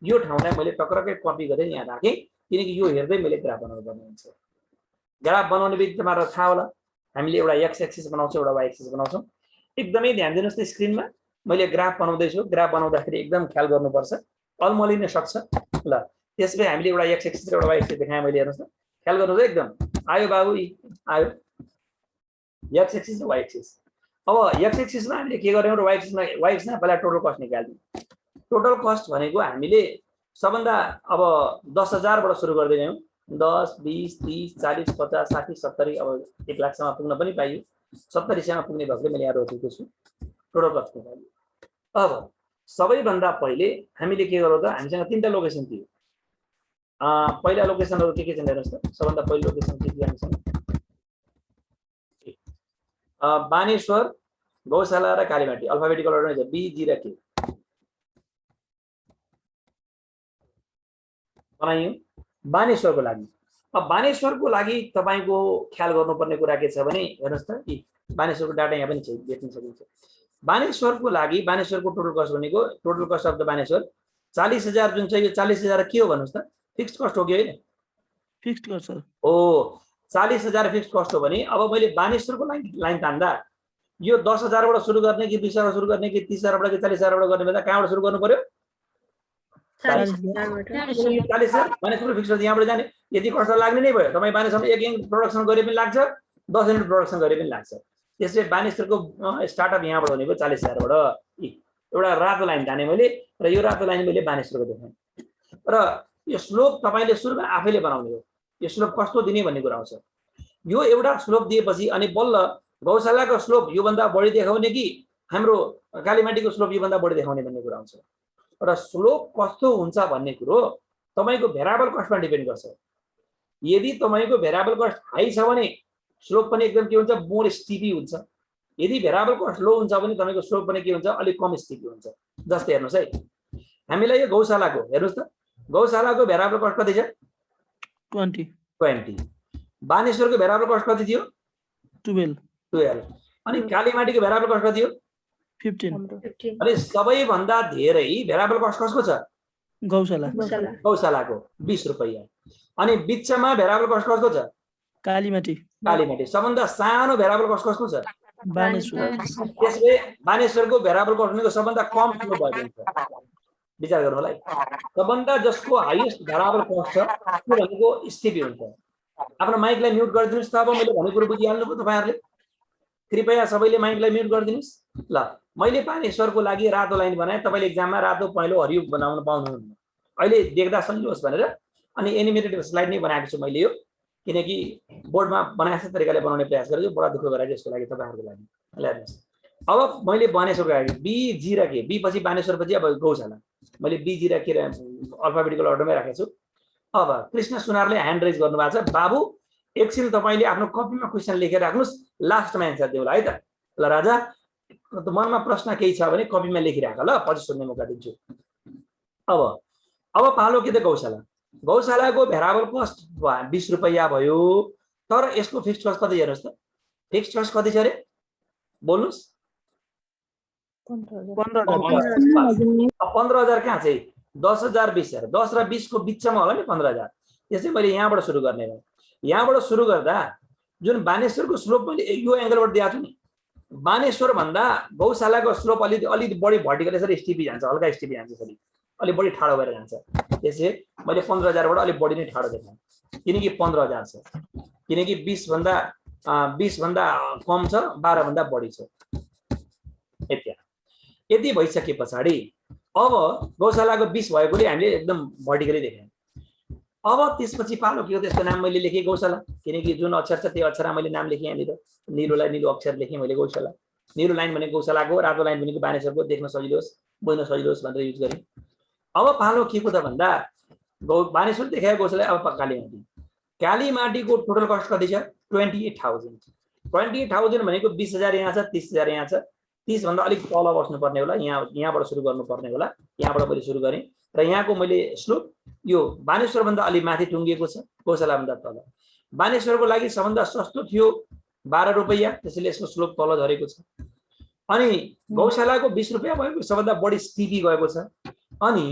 यो ठाउँलाई मैले टक्रकै कपी गरेर यहाँ राखेँ किनकि यो हेर्दै मैले ग्राफ बनाउनु पर्ने हुन्छ ग्राफ बनाउने बित्तिकै तपाईँलाई थाहा होला हामीले एउटा एक्स एक्सिस बनाउँछौँ एउटा वाइ एक्सिस बनाउँछौँ एकदमै ध्यान दिनुहोस् त स्क्रिनमा मैले ग्राफ बनाउँदैछु ग्राफ बनाउँदाखेरि एकदम ख्याल गर्नुपर्छ अलमलिन सक्छ ल त्यसपछि हामीले एउटा एक्स एक्सिस र एउटा वाइ एक्सिस देखाएँ मैले हेर्नुहोस् त ख्याल गर्नुहोस् एकदम आयो बाबु आयो एक्स एक्सिस र वाइ एक्सिस अब एक्स एक्सिसमा हामीले के गर्यौँ र वाइ एक्सिसमा पहिला टोटल कस्ट निकाल्यौँ टोटल कस्ट भनेको हामीले सबभन्दा अब 10,000 बाट सुरु गर्दै गयौँ 10 20 30 40 50 60 70 अब 1 लाखसम्म पुग्न पनि पाइयो 70 सम्म पुग्ने भएकोले मैले यहाँ रोकेको छु टोटल कस्ट निकाल्यो अब सबैभन्दा पहिले हामीले के गरौँ त हामीसँग तीनटा लोकेसन थियो पहिला लोकेसनहरु के छन् हेर्नुस् त सबभन्दा पहिलो लोकेसन के थियो हामीसँग बानेश्वर गौशाला र कालीमाटी अल्फाबेटिकल अर्डरमा छ बी जी र के बनायौं बानेश्वरको लागि अब बानेश्वरको लागि तपाईको ख्याल गर्नुपर्ने कुरा के छ भने हेर्नुस् त बानेश्वरको डाटा यहाँ पनि छ देख्न सकिन्छ बानेश्वरको लागि बानेश्वरको टोटल कस्ट भनेको total cost of the Baneshwar 40,000 जुन छ यो 40,000 के हो भन्नुस् त फिक्स्ड कस्ट हो कि हैन फिक्स्ड कस्ट सर ओ 40,000 फिक्स्ड कस्ट हो भने अब मैले बानेश्वरको लाइन तान्दा यो 10,000 बाट सुरु गर्ने कि 20,000 बाट सुरु गर्ने कि 30,000 बाट कि 40,000 बाट गर्ने भन्दा कहाँबाट सुरु गर्नु पर्यो 40,000 बानेश्वरको फिक्स्ड यहाँबाट जाने यदि कस्ट लाग्ने नै भयो तपाई बानेश्वरमा 1 युनिट प्रोडक्सन गरे पनि लाग्छ 10 युनिट प्रोडक्सन गरे पनि लाग्छ त्यसैले बानेश्वरको स्टार्टअप यहाँबाट भनेको 40,000 बाट एउटा रातो लाइन ताने मैले र यो रातो लाइन मैले बानेश्वरको देखाएँ र यो स्लोप तपाईले सुरुमा आफैले बनाउने हो यो स्लोप कस्तो दिने भन्ने कुरा आउँछ यो एउटा स्लोप दिएपछि अनि बल्ल गौशालाको स्लोप यो भन्दा बढी देखाउने कि हाम्रो कालीमाटीको स्लोप यो भन्दा बढी देखाउने भन्ने कुरा आउँछ र स्लोप कस्तो हुन्छ भन्ने कुरो तपाईको भेरिएबल कस्टमा डिपेन्ड गर्छ यदि तपाईको भेरिएबल कस्ट हाई छ भने स्लोप पनि एकदम के हुन्छ मोर स्टिपी हुन्छ यदि भेरिएबल कस्ट लो हुन्छ भने तपाईको स्लोप पनि के हुन्छ अलि कम स्टिपी हुन्छ जस्तै हेर्नुस् है हामीलाई यो गौशालाको हेर्नुस् त गौशालाको भेरिएबल कस्ट कति छ 20 बानेश्वरको भेरिएबल कस्ट कति थियो 12 अनि कालीमाटीको भेरिएबल कस्ट कति हो 15 अनि सबैभन्दा धेरै भेरिएबल कस्ट कसको छ गौशालाको 20 रुपैयाँ अनि बिचमा भेरिएबल कस्ट कसको छ कालीमाटी सबभन्दा सानो भेरिएबल कस्ट कसको छ बानेश्वर त्यसले बानेश्वरको भेरिएबल कस्ट भनेको सबभन्दा कम ठुलो भएको हुन्छ विचार गर्नु होला है सबभन्दा जसको हाईएस्ट भेरिएबल कस्ट छ त्यो भनेको स्टिपी हुन्छ आफ्नो माइकलाई म्युट गरिदिनुस् त अब मैले भनेको कुरा बुझिहाल्नु भयो तपाईहरुले कृपया सबैले माइकलाई म्युट गरिदिनुस् ल मैले बानेश्वरको लागि रातो लाइन बनाए तपाईले एक्जाममा रातो पहेँलो हरियो बनाउन पाउनुहुन्न अहिले देख्दा सजिलो होस् भनेर अनि एनिमेटेड स्लाइड नै बनाएको छु मैले यो किनकि बोर्डमा बनाएको तरिकाले बनाउने प्रयास गरेछु बडा दुःख गरेर यसको लागि तपाईहरुको लागि ल हेर्नुस् अब मैले बानेश्वरको लागि बी जी र के बी पछि बानेश्वर पछि अब गौशाला मैले बी जी र के अल्फाबेटिकल अर्डरमै राखेको छु अब कृष्ण सुनारले ह्यान्ड रेज गर्नु भएको छ बाबु एकछिन तपाईले आफ्नो कपीमा क्वेशन लेखेर राख्नुस् लास्टमा एन्सर दिउला है त ल राजा मनमा प्रश्न केही छ भने कपीमा लेखिराख ल पछि सोध्ने मौका दिन्छु अब पालो के त गौशालाको भेरिएबल कस्ट 20 रुपैयाँ भयो तर यसको फिक्स्ड कस्ट कति हेर्नुस् त फिक्स्ड कस्ट कति छ रे बोल्नुस् 15,000 कहाँ छ 10,000 20,000 10 र 20 को बिचमा होला नि 15,000 त्यसै मैले यहाँबाट सुरु गर्ने हो यहाँबाट सुरु गर्दा जुन बानेश्वरको स्लोप मैले यो एंगलबाट दिएको छु नि बानेश्वर भन्दा गौशालाको स्लोप अलि बढी भर्टिकल यसरी स्टिपी जान्छ हल्का स्टिपी जान्छ यसरी अलि बढी ठाडो भएर जान्छ त्यसै मैले 15,000 बाट अलि बढी नै ठाडो देखाएँ किनकि 15,000 छ किनकि 20 भन्दा कम छ 12 भन्दा बढी छ यति यति भइसके पछाडि अब गौशालाको 20 भएकोले हामीले एकदम भर्टिकली देख्यौं। अब त्यसपछि पालो के हो, त्यसको नाम मैले लेखेँ गौशाला, किनकि जुन अक्षर छ त्यो अक्षरमा मैले नाम लेखेँ। यहाँनिर निलोलाई निलो अक्षर लेखेँ मैले गौशाला। निलो लाइन भनेको गौशालाको, रातो लाइन भनेको बानेश्वरको, देख्न सजिलो होस् बुझ्न सजिलो होस् भनेर युज गरेँ। अब पालो के को त भन्दा बानेश्वर देखायो गौशाला। अब कालीमाटी, कालीमाटीको टोटल कस्ट कति छ 28,000। 28,000 भनेको 20,000 यहाँ छ, 30,000 यहाँ छ। 30 भन्दा अलिक तल बस्नुपर्ने होला, यहाँबाट सुरु गर्नुपर्ने होला। यहाँबाट मैले सुरु गरेँ र यहाँको मैले स्लोप यो बानेश्वर भन्दा अलि माथि टुङ्गिएको छ, गौशाला भन्दा तल। बानेश्वरको लागि सबभन्दा सस्तो थियो 12 रुपैयाँ, त्यसैले यसको स्लोप तल झरेको छ। अनि गौशालाको 20 रुपैयाँ भएको सबभन्दा बढी स्टिपी गएको छ। अनि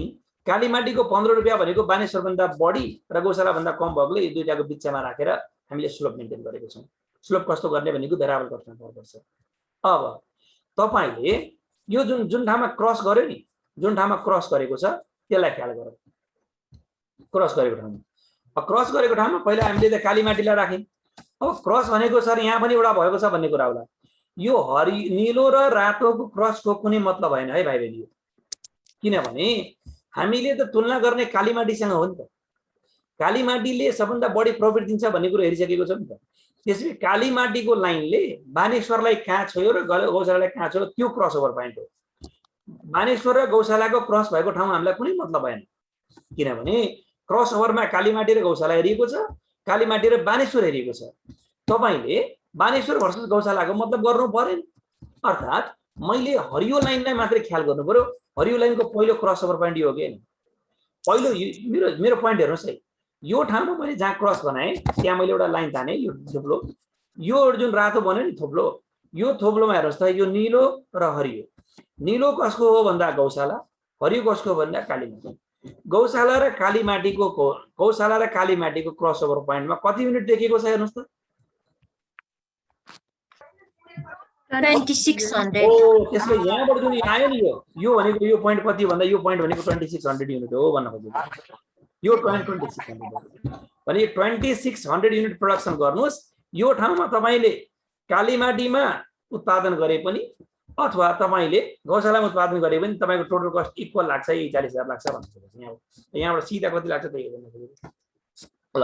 कालीमाटीको 15 रुपैयाँ भनेको बानेश्वर भन्दा बढी र गौशाला भन्दा कम भएकोले यो दुईटाको बिचमा राखेर हामीले स्लोप मेन्टेन गरेको छौँ। स्लोप कस्तो गर्ने भनेको भेरिएबल कस्टमा पर्छ। अब तपाईले यो जुन ठाउँमा क्रस गर्यो नि, जुन ठाउँमा क्रस गरेको छ त्यसलाई ख्याल गरौँ। क्रस गरेको ठाउँमा पहिला हामीले त कालीमाटीलाई राख्यौँ। अब क्रस भनेको सर यहाँ पनि एउटा भएको छ भन्ने कुरा होला। यो निलो र रातोको क्रसको कुनै मतलब भएन है भाइ बहिनी, किनभने हामीले त तुलना गर्ने कालीमाटीसँग हो नि त। कालीमाटीले सबभन्दा बढी प्रफिट दिन्छ भन्ने कुरो हेरिसकेको छ नि त। त्यसैले कालीमाटीको लाइनले बानेश्वरलाई कहाँ छोयो र गौशालालाई कहाँ छोयो त्यो क्रस ओभर पोइन्ट हो। बानेश्वर र गौशालाको क्रस भएको ठाउँमा हामीलाई कुनै मतलब भएन, किनभने क्रस ओभरमा कालीमाटी र गौशाला हेरिएको छ, कालीमाटी र बानेश्वर हेरिएको छ। तपाईले बानेश्वर भर्सेस गौशालाको मतलब गर्नु पर्यो। अर्थात् मैले हरियो लाइनलाई मात्रै ख्याल गर्नु पर्यो। हरियो लाइनको पहिलो क्रस ओभर पोइन्ट यो हो कि पहिलो मेरो पोइन्ट हेर्नुहोस् है। यो ठाउँमा मैले जहाँ क्रस बनाएँ त्यहाँ मैले एउटा लाइन ताने, यो थोप्लो, यो जुन रातो बन्यो नि थोप्लो, यो थोप्लोमा हेर्नुहोस् त यो निलो र हरियो। निलो कसको हो भन्दा गौशाला, हरियो कसको हो भन्दा कालीमाटी। गौशाला र कालीमाटीको क्रस ओभर पोइन्टमा कति युनिट देखिएको छ हेर्नुहोस् त। 2600। त्यसले यहाँबाट जुन आयो नि यो भनेको यो पोइन्ट कति भन्दा यो पोइन्ट भनेको 2600 युनिट हो भन्न खोजेको। यो 2600 भने 2600 युनिट प्रोडक्सन गर्नुहोस्। यो ठाउँमा तपाईले कालीमाटीमा उत्पादन गरे पनि अथवा तपाईले गौशालामा उत्पादन गरे पनि तपाईको टोटल कस्ट इक्वल लाग्छ, 40,000 लाग्छ भन्न खोजेको। यहाँबाट सिधा कति लाग्छ त्यही भन्न खोजेको। ल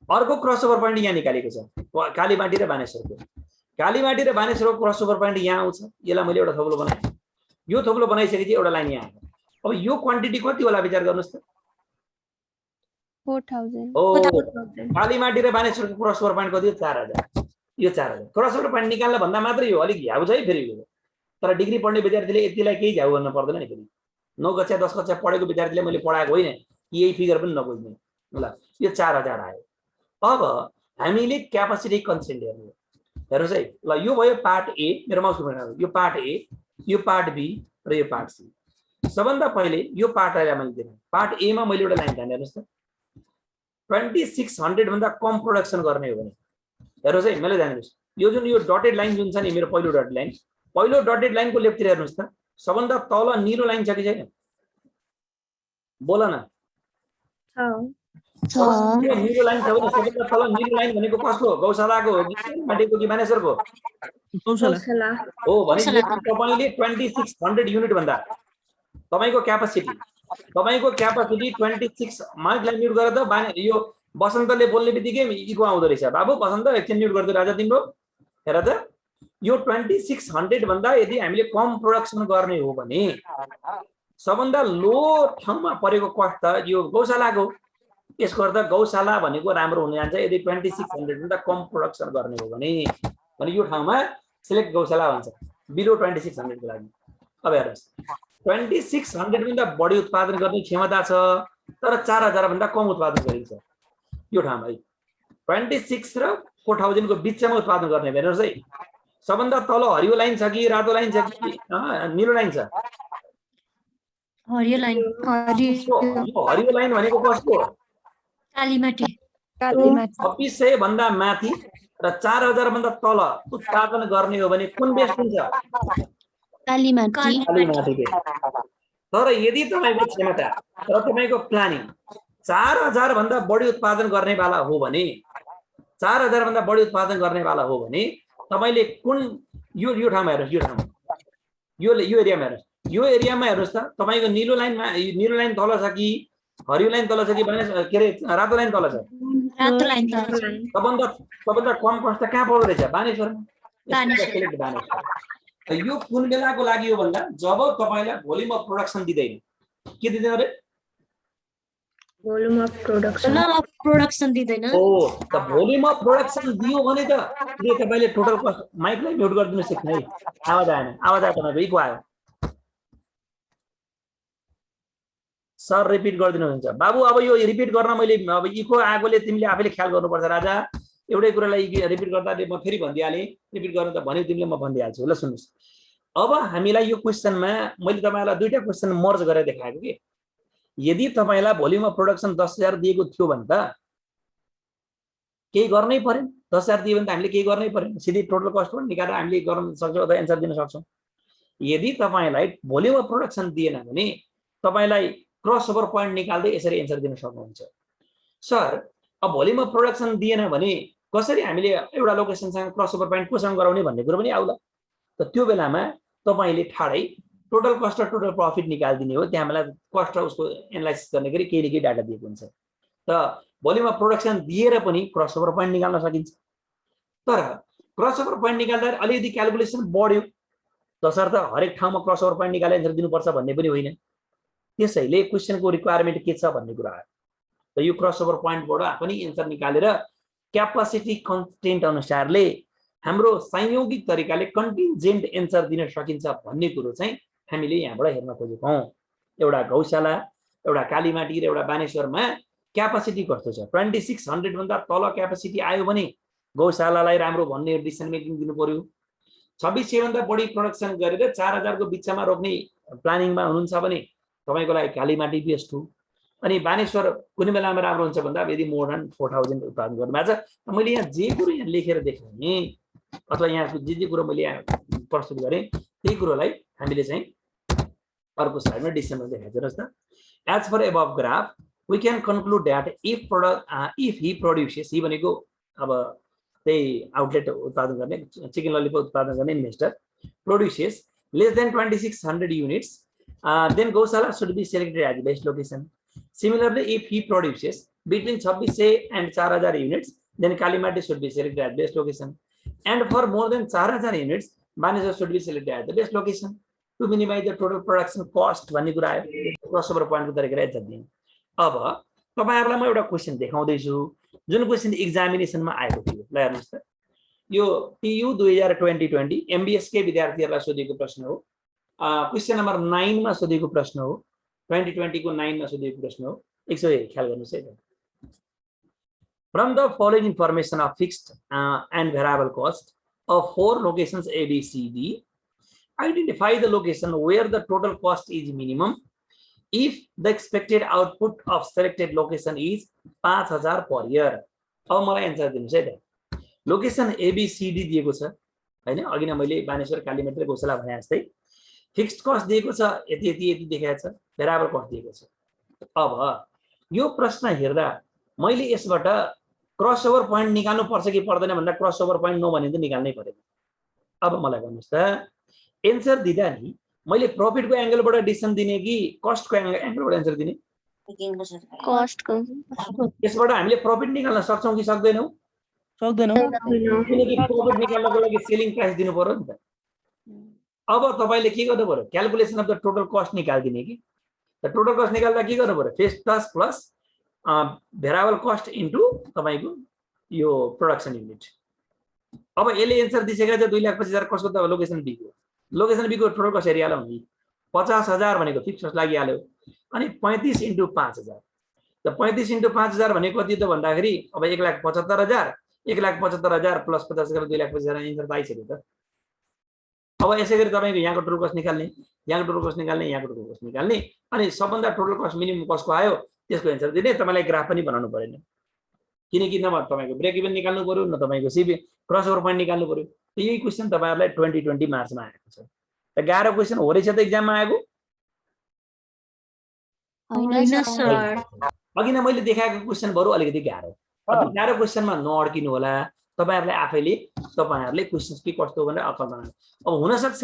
अर्को क्रस ओभर पोइन्ट यहाँ निकालेको छ कालीमाटी र बानेश्वरको। कालीमाटी र बानेश्वरको क्रस ओभर पोइन्ट यहाँ आउँछ। यसलाई मैले एउटा थोप्लो बनाएँ। यो थोप्लो बनाइसकेपछि एउटा लाइन यहाँ आयो। अब यो क्वान्टिटी कति होला विचार गर्नुहोस् त। 4,000। कालीमाटी र बानेश्वरको क्रस ओभर पोइन्ट कति हो 4,000। यो 4,000 क्रस ओभर पोइन्ट निकाल्न भन्दा मात्रै हो, अलिक झ्याउ छ है फेरि। तर डिग्री पढ्ने विद्यार्थीले यतिलाई केही झ्याउ गर्न पर्दैन नि। फेरि 9 कक्षा 10 कक्षा पढेको विद्यार्थीले मैले पढाएको होइन, यही फिगर पनि नबुझ्ने। ल यो 4,000 आयो। अब हामीले क्यापासिटी कन्स्ट्रेन्ट हेर्नु। हेर्नुहोस् है, ल यो भयो पार्ट ए, मेरो माउस घुमाउनु। यो पार्ट ए, यो पार्ट बी र यो पार्ट सी। सबभन्दा पहिले यो पार्टलाई मैले देखाएँ। पार्ट ए मा मैले एउटा लाइन ताने। हेर्नुहोस् त 2600 भन्दा कम प्रोडक्सन गर्ने हो भने हेर्नुहोस् है, मैले जान्नुहोस् यो जुन यो डटेड लाइन जुन छ नि, मेरो पहिलो डटेड लाइनको लेफ्टतिर हेर्नुहोस् त सबभन्दा तल निलो लाइन छ कि छैन? बोल न। निलो लाइन छ भने सबभन्दा तल निलो लाइन भनेको कसको? गौशालाको हो कि कालीमाटीको कि बानेश्वरको? गौशाला हो भने तपाईले 2600 युनिट भन्दा तपाईको क्यापासिटी 26 माइकलाई म्युट गरेर त यो बसन्तले बोल्ने बित्तिकै इको आउँदो रहेछ। बाबु बसन्त एकछिन म्युट गर्दै राजा तिम्रो। हेर त यो 2600 भन्दा यदि हामीले कम प्रोडक्सन गर्ने हो भने सबभन्दा लो ठाउँमा परेको कस्ट त यो गौशालाको। यसको अर्थ गौशाला भनेको राम्रो हुन जान्छ यदि 2600 भन्दा कम प्रोडक्सन गर्ने हो भने यो ठाउँमा सिलेक्ट गौशाला भन्छ बिलो 2600 को लागि। अब हेर्नुहोस् 2600 भन्दा बढी उत्पादन गर्ने क्षमता छ तर 4000 भन्दा कम उत्पादन गरिन्छ यो ठाउँमा। 26 र 4000 को बिचमा उत्पादन गर्ने। हेर्नुहोस् है, सबभन्दा तल हरियो लाइन छ कि रातो लाइन छ कि निलो लाइन छ? हरियो लाइन। हरियो लाइन भनेको कसको? कालीमाटी। 2600 भन्दा माथि र 4000 भन्दा तल उत्पादन गर्ने हो भने कुन बेस हुन्छ? कालीमाटी। तर यदि तपाईको क्षमता र तपाईको प्लानिङ 4000 भन्दा बढी उत्पादन गर्ने वाला हो भने 4000 भन्दा बढी उत्पादन गर्ने वाला हो भने तपाईले कुन यो ठाउँमा हेर्नुहोस्, यो ठाउँमा यो एरियामा हेर्नुहोस्, यो एरियामा हेर्नुहोस् त तपाईँको निलो लाइन तल छ कि हरियो लाइन तल छ कि भने के अरे रातो लाइन तल छ? रातो लाइन त सबभन्दा कम कस्ट कहाँ पर्दो रहेछ? बानेश्वरमा। यो कुन बेलाको लागि हो भन्दा जब तपाईँलाई भोल्युम अफ प्रोडक्सन दिँदैन। के दिँदैन अरे? भोल्युम अफ प्रोडक्सन दिँदैन। ओ त भोल्युम अफ प्रोडक्सन दियो भने त तपाईँले टोटल कस्ट, माइकलाई म्युट गरिदिनुहोस् एकछिन है, आवाज आएन, आवाज आयो तपाईँको, इको आयो। सर रिपिट गरिदिनुहुन्छ बाबु। अब यो रिपिट गर्न मैले अब इको आएकोले तिमीले आफैले ख्याल गर्नुपर्छ राजा। एउटै कुरालाई रिपिट गर्दा म फेरि भनिदिइहालेँ, रिपिट गर्नु त भन्यो तिमीले, म भनिदिइहाल्छु। ल सुन्नुहोस्, अब हामीलाई यो क्वेसनमा मैले तपाईँलाई दुईटा क्वेसन मर्ज गरेर देखाएको कि यदि तपाईँलाई भोल्युम अफ प्रोडक्सन 10,000 दिएको थियो भने त केही गर्नै परेन। 10,000 दियो भने त हामीले केही गर्नै परेन, सिधै टोटल कस्ट पनि निकालेर हामीले गर्न सक्छौँ अथवा एन्सर दिन सक्छौँ। यदि तपाईँलाई भोल्युम अफ प्रोडक्सन दिएन भने तपाईँलाई क्रस ओभर पोइन्ट निकाल्दै यसरी एन्सर दिन सक्नुहुन्छ। सर अब भोल्युम अफ प्रोडक्सन दिएन भने कसरी हामीले एउटा लोकेसनसँग क्रस ओभर पोइन्ट कोसँग गराउने भन्ने कुरो पनि आउला। त त्यो बेलामा तपाईँले ठाडै टोटल कस्ट र टोटल प्रफिट निकालिदिने हो। त्यहाँ बेला कस्ट र उसको एनालाइसिस गर्ने गरी केही न केही डाटा दिएको हुन्छ। त भोल्युम अफ प्रोडक्सन दिएर पनि क्रस ओभर पोइन्ट निकाल्न सकिन्छ। तर क्रस ओभर पोइन्ट निकाल्दा अलिकति क्यालकुलेसन बढ्यो, तसर्थ हरेक ठाउँमा क्रस ओभर पोइन्ट निकालेर एन्सर दिनुपर्छ भन्ने पनि होइन। त्यसैले क्वेसनको रिक्वायरमेन्ट के छ भन्ने कुरा हो। त यो क्रस ओभर पोइन्टबाट पनि एन्सर निकालेर क्यापासिटी कन्स्टेन्ट अनुसारले हाम्रो संयोगिक तरिकाले कन्टिन्जेन्ट एन्सर दिन सकिन्छ भन्ने कुरो चाहिँ हामीले यहाँबाट हेर्न खोजेको हौँ। एउटा गौशाला, एउटा कालीमाटी र एउटा बानेश्वरमा क्यापासिटी कस्तो छ? 2600 भन्दा तल क्यापासिटी आयो भने गौशालालाई राम्रो भन्ने डिसिसन मेकिङ दिनु पर्यो। 2600 भन्दा बढी प्रोडक्सन गरेर 4000 को बिचमा रोक्ने प्लानिङमा हुनुहुन्छ भने तपाईँको लागि कालीमाटी बेस्ट हो। अनि बानेश्वर कुनै बेलामा राम्रो हुन्छ भन्दा यदि मोर देन 4000 उत्पादन गर्नुभएको छ। मैले यहाँ जे कुरो यहाँ लेखेर देखाएँ अथवा यहाँको जे कुरो मैले यहाँ प्रस्तुत गरेँ त्यही कुरोलाई हामीले चाहिँ अर्को स्लाइडमा डिसेम्बर देखाएको हेर्नुहोस् त। As for above graph we can conclude that if he produces, he भनेको अब त्यही आउटलेट उत्पादन गर्ने चिकन ललिपप उत्पादन गर्ने investor produces less than 2600 units, then Gosala should be selected as best location. Similarly, if he produces between 2600 and 4000 units, then Kalimati should be selected as best location. And for more than 4000 units, Baneswar should be selected as the best location to minimize the total production cost. भन्ने कुरा आयो crossover पोइन्टको तरिकाले answer दिनु। अब तपाईहरुलाई म एउटा question देखाउँदै छु जुन क्वेशन एक्जामिनेसनमा आएको थियो। ल हेर्नुस् त, यो TU 2020 MBS के विद्यार्थीहरुलाई सोधेको प्रश्न हो। क्वेशन नम्बर 9 मा सोधेको प्रश्न हो। 2020 को 9 मा सोधेको प्रश्न हो। एकचोटि ख्याल गर्नुस् है। From the following information of fixed and variable cost of 4 locations A, B, C, D, identify the location where the total cost is minimum if the expected output of selected location is 5000 per year. अब मलाई answer दिनुस् है त। Location ABCD दिएको छ हैन, अघि नै मैले बानेश्वर कालीमाटी र गौशाला भने जस्तै फिक्स्ड कस्ट दिएको छ, यति यति यति देखाएको छ, भेरिएबल कस्ट दिएको छ। अब यो प्रश्न हेर्दा मैले यसबाट क्रसओभर पोइन्ट निकाल्नु पर्छ कि पर्दैन भन्दा क्रसओभर पोइन्ट नभने त निकाल्नै पर्दैन। अब मलाई भन्नुस् त, एन्सर दिँदा नि मैले प्रॉफिट को एंगलबाट डिसिजन दिने कि कस्ट को एंगलबाट एन्सर दिने? कस्ट को। यसबाट हामीले प्रॉफिट निकाल्न सक्छौं कि सक्दैनौं? सक्दैनौं। किनकि प्रॉफिट निकाल्नको लागि सेलिङ प्राइस दिनु पर्यो नि त। अब तपाईले के गर्नु पर्यो? Calculation of the total cost निकाल्दिने कि। त टोटल कस्ट निकाल्दा के गर्नु पर्यो? Fixed cost plus variable cost into तपाईको यो प्रोडक्सन युनिट। अब यसले एन्सर दिइसकेको छ 2,25,000 कसको त लोकेसन बी को। लोकेसन बी को टोटल कस्ट हेरिहालौँ नि, 50,000 भनेको फिक्स्ड कस्ट लागिहाल्यो। अनि 35 × 5000, त 35 × 5000 भनेको कति त भन्दाखेरि अब 1,75,000, 1,75,000 प्लस 50 गरेर 2,25,000 एन्सर आइसक्यो त। अब यसै गरी तपाईको यहाँको टोटल कस्ट निकाल्ने, यहाँको टोटल कस्ट निकाल्ने, यहाँको टोटल कस्ट निकाल्ने, अनि सबभन्दा टोटल कस्ट मिनिमम कस्टको आयो त्यसको एन्सर दिने। तपाईलाई ग्राफ पनि बनाउनु परेन, किनकि न तपाईको ब्रेक इभन निकाल्नु पर्यो, न तपाईको सीबी क्रसओभर पोइन्ट निकाल्नु पर्यो। त यही क्वेशन तपाईहरुलाई 2020 मार्चमा आएको छ। त गाह्रो क्वेशन हो रहेछ त एक्जाममा आएको? हैन सर, अघि नै मैले देखाएको क्वेशन बरु अलिकति गाह्रो। गाह्रो क्वेशनमा नअड्किनु होला, तपाईहरुले आफैले तपाईहरुले क्वेशन्स के कस्तो भनेर अकल बनाउनु। अब हुन सक्छ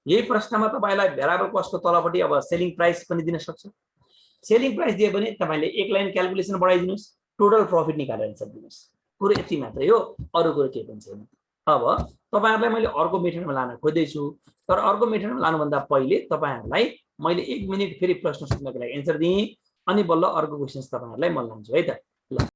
यही प्रश्नमा तपाईलाई भेरिएबल कस्टको तलपट्टि अब सेलिङ प्राइस पनि दिन सक्छ। सेलिङ प्राइस दिए भने तपाईले एक लाइन क्याल्कुलेसन बढाइदिनुस्, टोटल प्रॉफिट निकालेर एन्सर दिनुस्। कुरो यति मात्रै हो, अरु कुरो के पनि छैन। अब तपाईहरुलाई मैले अर्को मेथडमा लान खोज्दै छु, तर अर्को मेथडमा लानु भन्दा पहिले तपाईहरुलाई मैले 1 मिनेट फेरि प्रश्न सोध्नको लागि एन्सर दिएँ अनि बल्ल अर्को क्वेशन्स तपाईहरुलाई म लान्छु है त।